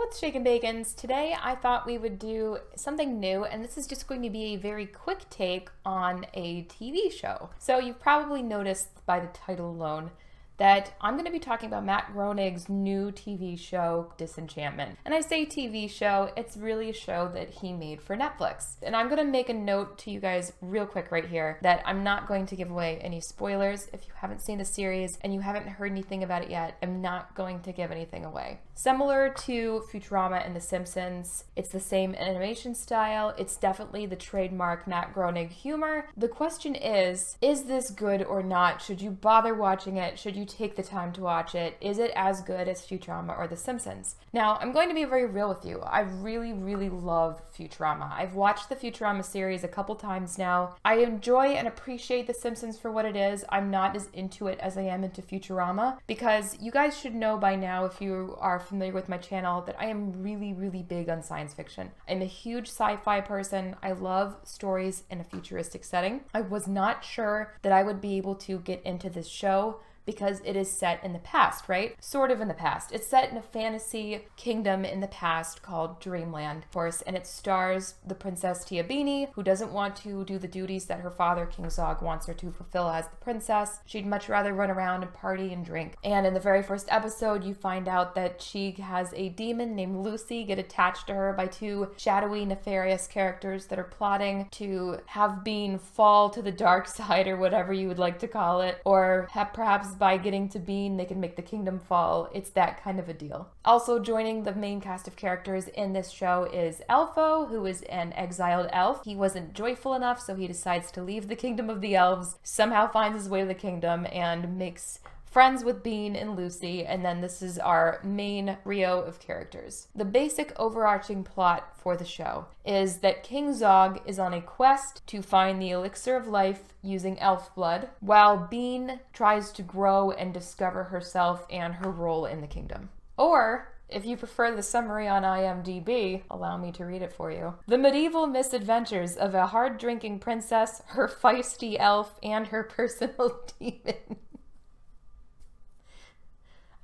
what's shakin' bacons? Today I thought we would do something new, and this is just going to be a very quick take on a TV show. So you've probably noticed by the title alone that I'm going to be talking about Matt Groenig's new TV show, Disenchantment. And I say TV show, it's really a show that he made for Netflix. And I'm going to make a note to you guys real quick right here that I'm not going to give away any spoilers. If you haven't seen the series and you haven't heard anything about it yet, I'm not going to give anything away. Similar to Futurama and The Simpsons, it's the same animation style. It's definitely the trademark Matt Groenig humor. The question is this good or not? Should you bother watching it? Should you take the time to watch it? Is it as good as Futurama or The Simpsons? Now, I'm going to be very real with you. I really, really love Futurama. I've watched the Futurama series a couple times now. I enjoy and appreciate The Simpsons for what it is. I'm not as into it as I am into Futurama, because you guys should know by now, if you are familiar with my channel, that I am really, really big on science fiction. I'm a huge sci-fi person. I love stories in a futuristic setting. I was not sure that I would be able to get into this show because it is set in the past, right? Sort of in the past. It's set in a fantasy kingdom in the past called Dreamland, of course, and it stars the Princess Tiabini, who doesn't want to do the duties that her father, King Zog, wants her to fulfill as the princess. She'd much rather run around and party and drink. And in the very first episode, you find out that she has a demon named Lucy get attached to her by two shadowy, nefarious characters that are plotting to have Bean fall to the dark side, or whatever you would like to call it, or perhaps by getting to Bean, they can make the kingdom fall. It's that kind of a deal. Also joining the main cast of characters in this show is Elfo, who is an exiled elf. He wasn't joyful enough, so he decides to leave the kingdom of the elves, somehow finds his way to the kingdom, and makes friends with Bean and Lucy, and then this is our main trio of characters. The basic overarching plot for the show is that King Zog is on a quest to find the elixir of life using elf blood, while Bean tries to grow and discover herself and her role in the kingdom. Or, if you prefer the summary on IMDb, allow me to read it for you. The medieval misadventures of a hard-drinking princess, her feisty elf, and her personal demon.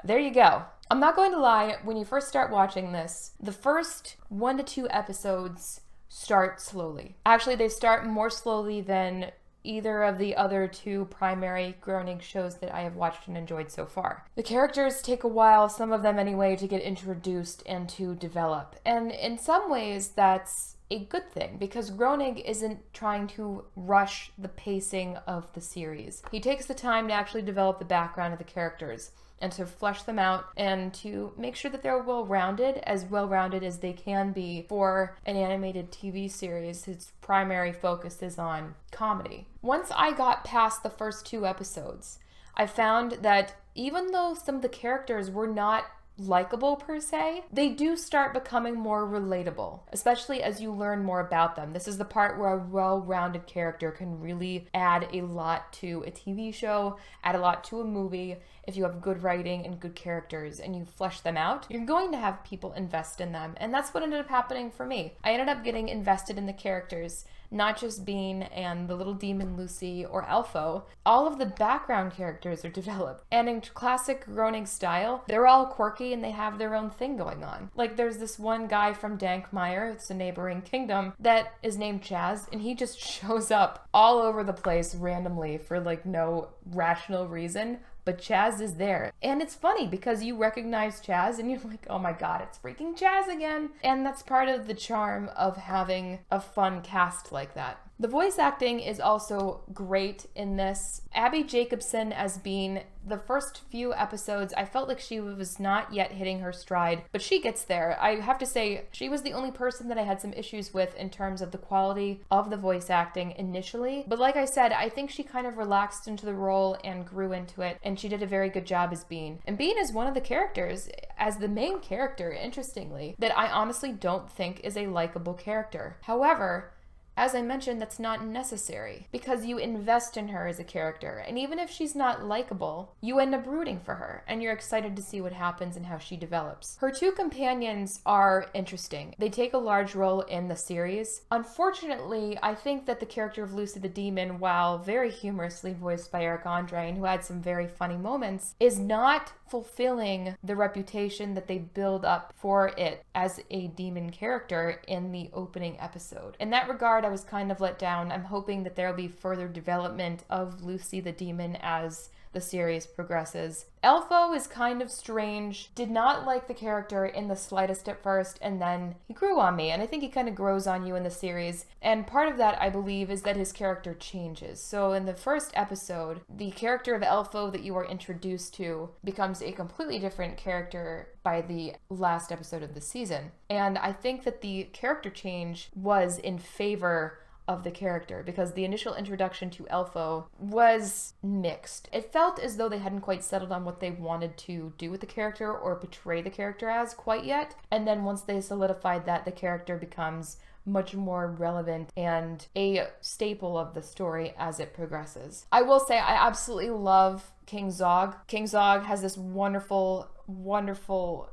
There you go. I'm not going to lie, when you first start watching this, the first 1 to 2 episodes start slowly. Actually, they start more slowly than either of the other 2 primary Groenig shows that I have watched and enjoyed so far. The characters take a while, some of them anyway, to get introduced and to develop. And in some ways, that's a good thing, because Groenig isn't trying to rush the pacing of the series. He takes the time to actually develop the background of the characters and to flesh them out and to make sure that they're well-rounded as they can be for an animated TV series. Its primary focus is on comedy. Once I got past the first 2 episodes, I found that even though some of the characters were not likable per se, they do start becoming more relatable, especially as you learn more about them. This is the part where a well-rounded character can really add a lot to a TV show, add a lot to a movie. If you have good writing and good characters and you flesh them out, you're going to have people invest in them. And that's what ended up happening for me. I ended up getting invested in the characters, not just Bean and the little demon Lucy or Elfo. All of the background characters are developed. And in classic Groenig style, they're all quirky and they have their own thing going on. Like, there's this one guy from Dankmeyer, it's a neighboring kingdom, that is named Chaz, and he just shows up all over the place randomly for like no rational reason. But Chaz is there. And it's funny because you recognize Chaz and you're like, oh my god, it's freaking Chaz again. And that's part of the charm of having a fun cast like that. The voice acting is also great in this. Abby Jacobson as Bean, the first few episodes, I felt like she was not yet hitting her stride, but she gets there. I have to say, she was the only person that I had some issues with in terms of the quality of the voice acting initially. But like I said, I think she kind of relaxed into the role and grew into it, and she did a very good job as Bean. And Bean is one of the characters, as the main character, interestingly, that I honestly don't think is a likable character. However, as I mentioned, that's not necessary, because you invest in her as a character, and even if she's not likable, you end up rooting for her, and you're excited to see what happens and how she develops. Her 2 companions are interesting. They take a large role in the series. Unfortunately, I think that the character of Lucy the Demon, while very humorously voiced by Eric Andre, and who had some very funny moments, is not fulfilling the reputation that they build up for it as a demon character in the opening episode. In that regard, I was kind of let down. I'm hoping that there will be further development of Lucy the demon as the series progresses. Elfo is kind of strange. Did not like the character in the slightest at first, and then he grew on me, and I think he kind of grows on you in the series. And part of that, I believe, is that his character changes. So in the first episode, the character of Elfo that you are introduced to becomes a completely different character by the last episode of the season. And I think that the character change was in favor of the character, because the initial introduction to Elfo was mixed. It felt as though they hadn't quite settled on what they wanted to do with the character or portray the character as quite yet. And then once they solidified that, the character becomes much more relevant and a staple of the story as it progresses. I will say I absolutely love King Zog. King Zog has this wonderful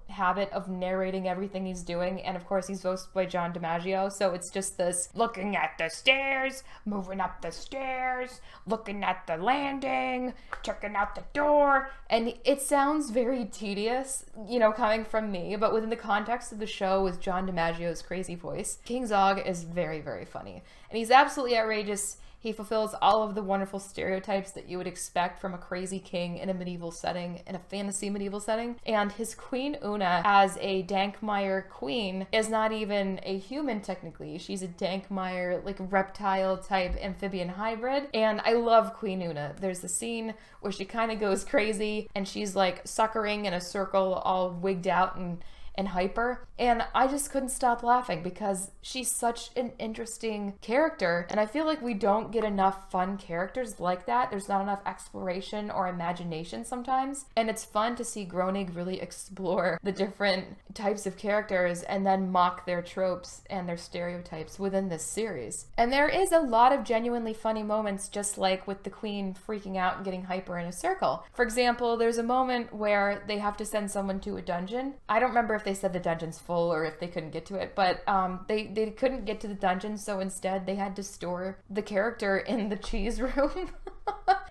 habit of narrating everything he's doing, and of course he's voiced by John DiMaggio, so it's just this looking at the stairs, moving up the stairs, looking at the landing, checking out the door, and it sounds very tedious, you know, coming from me, but within the context of the show with John DiMaggio's crazy voice, King Zog is very, very funny, and he's absolutely outrageous. He fulfills all of the wonderful stereotypes that you would expect from a crazy king in a medieval setting, in a fantasy medieval setting. And his Queen Una, as a Dankmire queen, is not even a human technically. She's a Dankmire, like, reptile type amphibian hybrid. And I love Queen Una. There's the scene where she kind of goes crazy and she's like suckering in a circle, all wigged out and hyper, and I just couldn't stop laughing because she's such an interesting character, and I feel like we don't get enough fun characters like that. There's not enough exploration or imagination sometimes, and it's fun to see Groenig really explore the different types of characters and then mock their tropes and their stereotypes within this series. And there is a lot of genuinely funny moments, just like with the queen freaking out and getting hyper in a circle. For example, there's a moment where they have to send someone to a dungeon. I don't remember if they said the dungeon's full or if they couldn't get to it, but they couldn't get to the dungeon, so instead they had to store the character in the cheese room.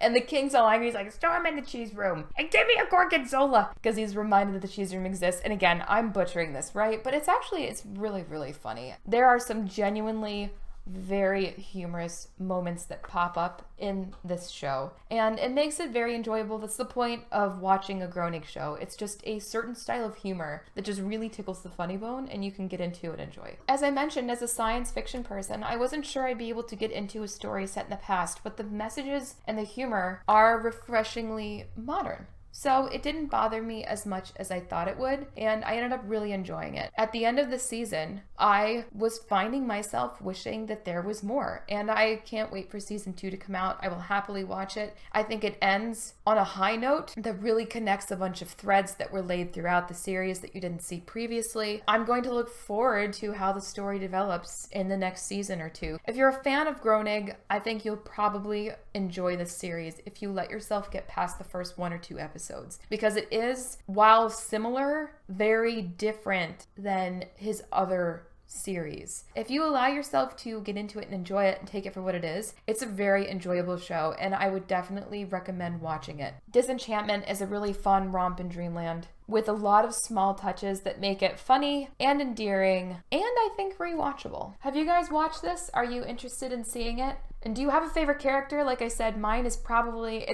And the king's all angry. He's like, store him in the cheese room and give me a gorgonzola, because he's reminded that the cheese room exists. And again, I'm butchering this, right? But it's really, really funny. There are some genuinely very humorous moments that pop up in this show, and it makes it very enjoyable. That's the point of watching a Groenig show. It's just a certain style of humor that just really tickles the funny bone, and you can get into and enjoy. As I mentioned, as a science fiction person, I wasn't sure I'd be able to get into a story set in the past, but the messages and the humor are refreshingly modern. So it didn't bother me as much as I thought it would, and I ended up really enjoying it. At the end of the season, I was finding myself wishing that there was more, and I can't wait for season 2 to come out. I will happily watch it. I think it ends on a high note that really connects a bunch of threads that were laid throughout the series that you didn't see previously. I'm going to look forward to how the story develops in the next season or two. If you're a fan of Groenig, I think you'll probably enjoy this series if you let yourself get past the first 1 or 2 episodes, because it is, while similar, very different than his other series. If you allow yourself to get into it and enjoy it and take it for what it is, it's a very enjoyable show, and I would definitely recommend watching it. Disenchantment is a really fun romp in dreamland with a lot of small touches that make it funny and endearing, and I think rewatchable. Have you guys watched this? Are you interested in seeing it? And do you have a favorite character? Like I said, mine is probably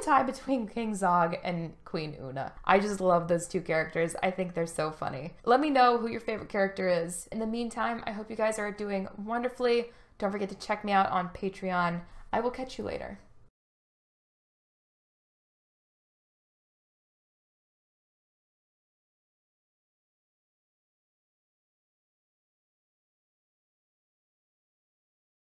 tied between King Zog and Queen Una. I just love those two characters. I think they're so funny. Let me know who your favorite character is. In the meantime, I hope you guys are doing wonderfully. Don't forget to check me out on Patreon. I will catch you later.